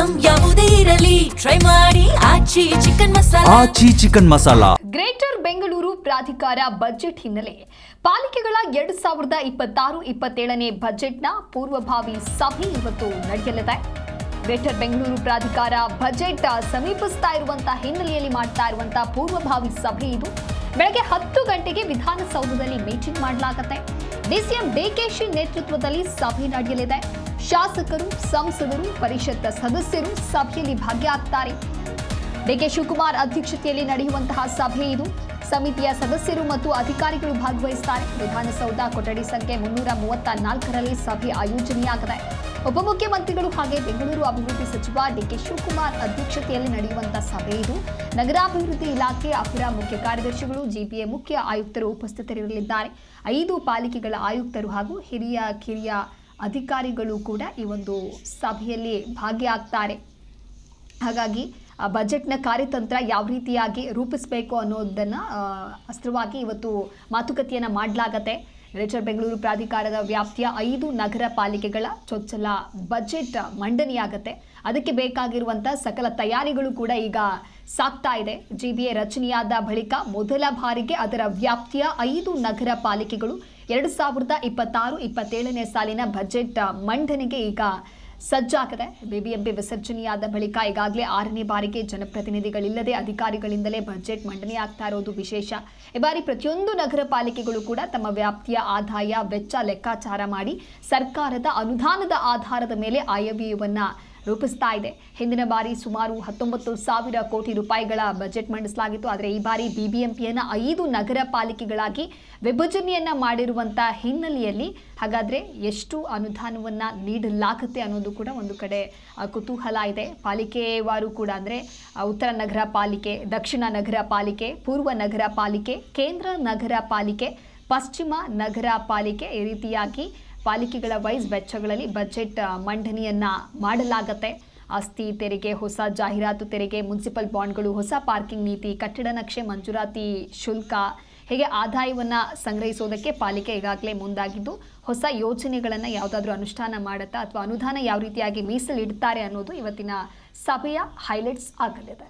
Item ಯಾವುದೇ ಇರಲಿ try ಮಾಡಿ ಆಚಿ ಚಿಕನ್ ಮಸಾಲಾ. ಗ್ರೇಟರ್ ಬೆಂಗಳೂರು ಪ್ರಾಧಿಕಾರ ಬಜೆಟ್ ಹಿನ್ನೆಲೆ ಪಾಲಿಕೆಗಳ 2026-27ನೇ ಬಜೆಟ್ನ ಪೂರ್ವಭಾವಿ ಸಭೆ ಇವತ್ತು ನಡೆಯಲಿದೆ. ಗ್ರೇಟರ್ ಬೆಂಗಳೂರು ಪ್ರಾಧಿಕಾರ ಬಜೆಟ್ ಸಮೀಪಿಸ್ತಾ ಇರುವಂತಹ ಹಿನ್ನೆಲೆಯಲ್ಲಿ ಮಾಡ್ತಾ ಇರುವಂತಹ ಪೂರ್ವಭಾವಿ ಸಭೆ ಇದು. ಬೆಳಗ್ಗೆ 10 ಗಂಟೆಗೆ ವಿಧಾನಸೌಧದಲ್ಲಿ ಮೀಟಿಂಗ್ ಮಾಡಲಾಗುತ್ತೆ. ಡಿಸಿಎಂ ಡಿಕೆಶಿ ನೇತೃತ್ವದಲ್ಲಿ ಸಭೆ ನಡೆಯಲಿದೆ. ಶಾಸಕರು, ಸಂಸದರು, ಪರಿಷತ್ ಸದಸ್ಯರು ಸಭೆಯಲ್ಲಿ ಭಾಗಿಯಾಗ್ತಾರೆ. ಡಿಕೆ ಶಿವಕುಮಾರ್ ಅಧ್ಯಕ್ಷತೆಯಲ್ಲಿ ನಡೆಯುವಂತಹ ಸಭೆ ಇದು. ಸಮಿತಿಯ ಸದಸ್ಯರು ಮತ್ತು ಅಧಿಕಾರಿಗಳು ಭಾಗವಹಿಸುತ್ತಾರೆ. ವಿಧಾನಸೌಧ ಕೊಠಡಿ ಸಂಖ್ಯೆ 334ರಲ್ಲಿ ಸಭೆ ಆಯೋಜನೆಯಾಗಿದೆ. ಉಪಮುಖ್ಯಮಂತ್ರಿಗಳು ಹಾಗೆ ಬೆಂಗಳೂರು ಅಭಿವೃದ್ಧಿ ಸಚಿವ ಡಿಕೆ ಶಿವಕುಮಾರ್ ಅಧ್ಯಕ್ಷತೆಯಲ್ಲಿ ನಡೆಯುವಂತಹ ಸಭೆ ಇದು. ನಗರಾಭಿವೃದ್ಧಿ ಇಲಾಖೆ ಅಪರ ಮುಖ್ಯ ಕಾರ್ಯದರ್ಶಿಗಳು, ಜಿಬಿಎ ಮುಖ್ಯ ಆಯುಕ್ತರು ಉಪಸ್ಥಿತರಿರಲಿದ್ದಾರೆ. 5 ಪಾಲಿಕೆಗಳ ಆಯುಕ್ತರು ಹಾಗೂ ಕಿರಿಯ ಅಧಿಕಾರಿಗಳು ಕೂಡ ಈ ಒಂದು ಸಭೆಯಲ್ಲಿ ಭಾಗಿಯಾಗ್ತಾರೆ. ಹಾಗಾಗಿ ಬಜೆಟ್ನ ಕಾರ್ಯತಂತ್ರ ಯಾವ ರೀತಿಯಾಗಿ ರೂಪಿಸಬೇಕು ಅನ್ನೋದನ್ನು ಅಸ್ತ್ರವಾಗಿ ಇವತ್ತು ಮಾತುಕತೆಯನ್ನು ಮಾಡಲಾಗತ್ತೆ. ಗ್ರೇಟರ್ ಬೆಂಗಳೂರು ಪ್ರಾಧಿಕಾರದ ವ್ಯಾಪ್ತಿಯ 5 ನಗರ ಪಾಲಿಕೆಗಳ ಚೊಚ್ಚಲ ಬಜೆಟ್ ಮಂಡನೆಯಾಗತ್ತೆ. ಅದಕ್ಕೆ ಬೇಕಾಗಿರುವಂಥ ಸಕಲ ತಯಾರಿಗಳು ಕೂಡ ಈಗ ಸಾಗ್ತಾ ಇದೆ. ಜಿಬಿಎ ರಚನೆಯಾದ ಬಳಿಕ ಮೊದಲ ಬಾರಿಗೆ ಅದರ ವ್ಯಾಪ್ತಿಯ 5 ನಗರ ಪಾಲಿಕೆಗಳು 2026-27ನೇ ಸಾಲಿನ ಬಜೆಟ್ ಮಂಡನೆಗೆ ಈಗ ಸಜ್ಜಾಗಿದೆ. ಬಿಬಿಎಂಪಿ ವಿಸರ್ಜನೆಯಾದ ಬಳಿಕ ಈಗಾಗಲೇ 6ನೇ ಬಾರಿಗೆ ಜನಪ್ರತಿನಿಧಿಗಳಿಲ್ಲದೆ ಅಧಿಕಾರಿಗಳಿಂದಲೇ ಬಜೆಟ್ ಮಂಡನೆಯಾಗ್ತಾ ಇರೋದು ವಿಶೇಷ. ಈ ಬಾರಿ ಪ್ರತಿಯೊಂದು ನಗರ ಪಾಲಿಕೆಗಳು ಕೂಡ ತಮ್ಮ ವ್ಯಾಪ್ತಿಯ ಆದಾಯ ವೆಚ್ಚ ಲೆಕ್ಕಾಚಾರ ಮಾಡಿ ಸರ್ಕಾರದ ಅನುದಾನದ ಆಧಾರದ ಮೇಲೆ ಆಯವ್ಯಯವನ್ನು ರೂಪಿಸ್ತಾ ಇದೆ. ಹಿಂದಿನ ಬಾರಿ ಸುಮಾರು 19,000 ಕೋಟಿ ರೂಪಾಯಿಗಳ ಬಜೆಟ್ ಮಂಡಿಸಲಾಗಿತ್ತು. ಆದರೆ ಈ ಬಾರಿ ಬಿಬಿಎಂಪಿಯನ್ನು 5 ನಗರ ಪಾಲಿಕೆಗಳಾಗಿ ವಿಭಜನೆಯನ್ನ ಮಾಡಿರುವಂಥ ಹಿನ್ನೆಲೆಯಲ್ಲಿ ಹಾಗಾದರೆ ಎಷ್ಟು ಅನುದಾನವನ್ನು ನೀಡಲಾಗುತ್ತೆ ಅನ್ನೋದು ಕೂಡ ಒಂದು ಕಡೆ ಕುತೂಹಲ ಇದೆ. ಪಾಲಿಕೆವಾರು ಕೂಡ ಅಂದರೆ ಉತ್ತರ ನಗರ ಪಾಲಿಕೆ, ದಕ್ಷಿಣ ನಗರ ಪಾಲಿಕೆ, ಪೂರ್ವ ನಗರ ಪಾಲಿಕೆ, ಕೇಂದ್ರ ನಗರ ಪಾಲಿಕೆ, ಪಶ್ಚಿಮ ನಗರ ಪಾಲಿಕೆ, ಈ ರೀತಿಯಾಗಿ ಪಾಲಿಕೆಗಳ ವೈಸ್ ವೆಚ್ಚಗಳಲ್ಲಿ ಬಜೆಟ್ ಮಂಡನೆಯನ್ನ ಮಾಡಲಾಗುತ್ತೆ. ಆಸ್ತಿ ತೆರಿಗೆ, ಹೊಸ ಜಾಹೀರಾತು ತೆರಿಗೆ, ಮುನ್ಸಿಪಲ್ ಬಾಂಡ್ಗಳು, ಹೊಸ ಪಾರ್ಕಿಂಗ್ ನೀತಿ, ಕಟ್ಟಡ ನಕ್ಷೆ ಮಂಜೂರಾತಿ ಶುಲ್ಕ, ಹೀಗೆ ಆದಾಯವನ್ನು ಸಂಗ್ರಹಿಸೋದಕ್ಕೆ ಪಾಲಿಕೆ ಈಗಾಗಲೇ ಮುಂದಾಗಿದ್ದು ಹೊಸ ಯೋಜನೆಗಳನ್ನು ಯಾವುದಾದ್ರೂ ಅನುಷ್ಠಾನ ಮಾಡುತ್ತಾ ಅಥವಾ ಅನುದಾನ ಯಾವ ರೀತಿಯಾಗಿ ಮೀಸಲಿಡ್ತಾರೆ ಅನ್ನೋದು ಇವತ್ತಿನ ಸಭೆಯ ಹೈಲೈಟ್ಸ್ ಆಗಲಿದೆ.